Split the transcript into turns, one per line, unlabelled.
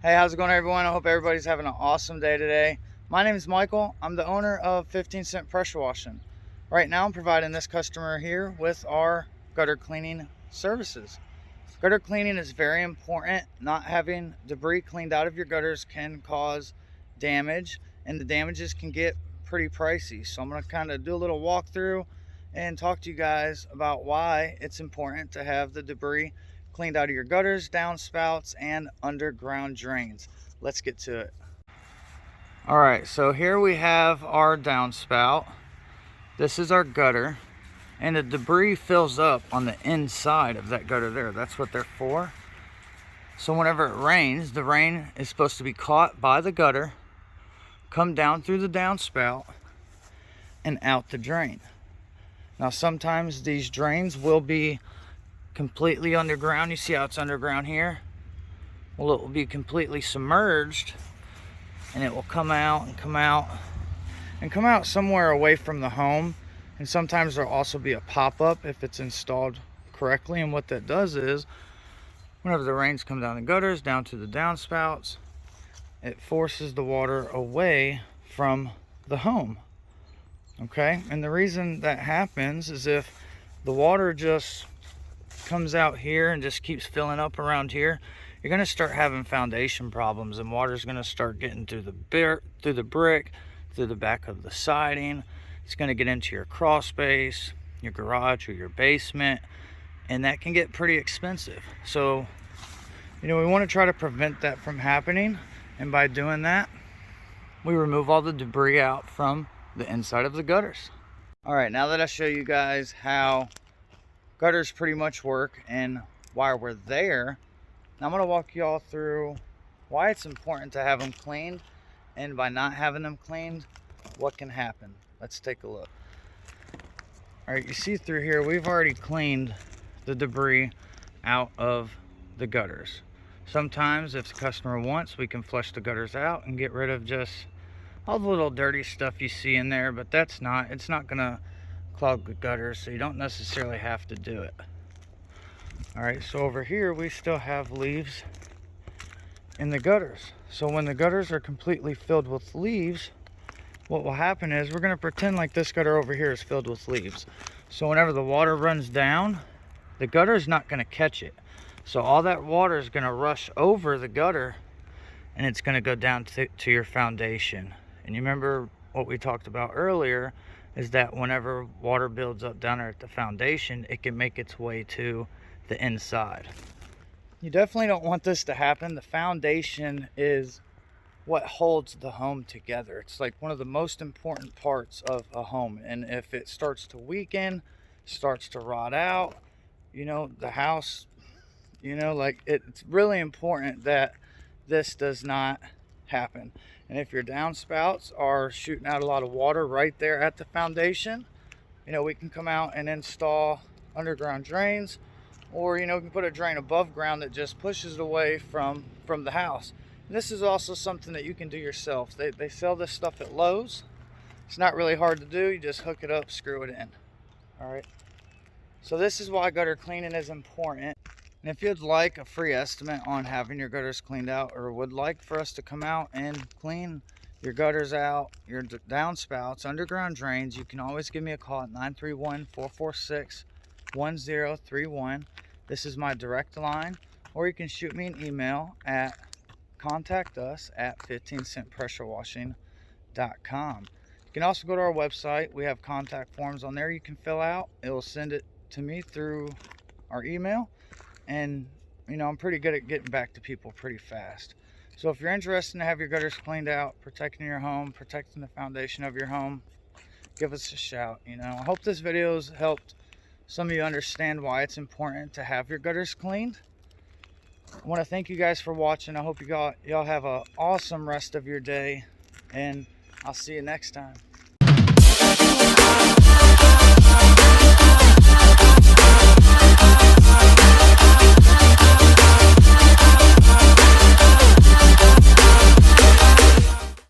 Hey, how's it going, everyone? I hope everybody's having an awesome day today. My name is Michael. I'm the owner of 15 Cent Pressure Washing. Right now I'm providing this customer here with our gutter cleaning services. Gutter cleaning is very important. Not having debris cleaned out of your gutters can cause damage, and the damages can get pretty pricey. So I'm going to kind of do a little walkthrough and talk to you guys about why it's important to have the debris cleaned out of your gutters, downspouts, and underground drains. Let's get to it. All right, so here we have our downspout. This is our gutter, and the debris fills up on the inside of that gutter there. That's what they're for. So whenever it rains, the rain is supposed to be caught by the gutter, come down through the downspout, and out the drain. Now sometimes these drains will be completely underground. You see how it's underground here? Well, it will be completely submerged, and it will come out and come out and come out somewhere away from the home. And sometimes there'll also be a pop-up if it's installed correctly. And what that does is, whenever the rains come down the gutters down to the downspouts, it forces the water away from the home. Okay, and the reason that happens is if the water just comes out here and just keeps filling up around here, you're going to start having foundation problems, and water's going to start getting through the brick, through the back of the siding. It's going to get into your crawl space, your garage, or your basement, and that can get pretty expensive. So, we want to try to prevent that from happening, and by doing that, we remove all the debris out from the inside of the gutters. All right, now that I show you guys how gutters pretty much work and why we're there, now I'm going to walk you all through why it's important to have them cleaned, and by not having them cleaned, what can happen. Let's take a look. All right, you see through here, we've already cleaned the debris out of the gutters. Sometimes if the customer wants, we can flush the gutters out and get rid of just all the little dirty stuff you see in there, but it's not going to clog the gutters, so you don't necessarily have to do it. All right, so over here we still have leaves in the gutters. So when the gutters are completely filled with leaves, what will happen is we're going to pretend like this gutter over here is filled with leaves. So whenever the water runs down, the gutter is not going to catch it. So all that water is going to rush over the gutter, and it's going to go down to your foundation. And you remember what we talked about earlier is that whenever water builds up down there at the foundation, it can make its way to the inside. You definitely don't want this to happen. The foundation is what holds the home together. It's like one of the most important parts of a home, and if it starts to weaken, starts to rot out, the house, it's really important that this does not happen. And if your downspouts are shooting out a lot of water right there at the foundation, we can come out and install underground drains, or we can put a drain above ground that just pushes it away from the house. And this is also something that you can do yourself. They sell this stuff at Lowe's. It's not really hard to do. You just hook it up, screw it in. All right, so this is why gutter cleaning is important. And if you'd like a free estimate on having your gutters cleaned out, or would like for us to come out and clean your gutters out, your downspouts, underground drains, you can always give me a call at 931-446-1031. This is my direct line, or you can shoot me an email at contactus@15centpressurewashing.com. You can also go to our website. We have contact forms on there you can fill out. It will send it to me through our email. And I'm pretty good at getting back to people pretty fast. So if you're interested in have your gutters cleaned out, protecting your home, protecting the foundation of your home, give us a shout. I hope this video has helped some of you understand why it's important to have your gutters cleaned. I want to thank you guys for watching. I hope y'all have an awesome rest of your day, and I'll see you next time.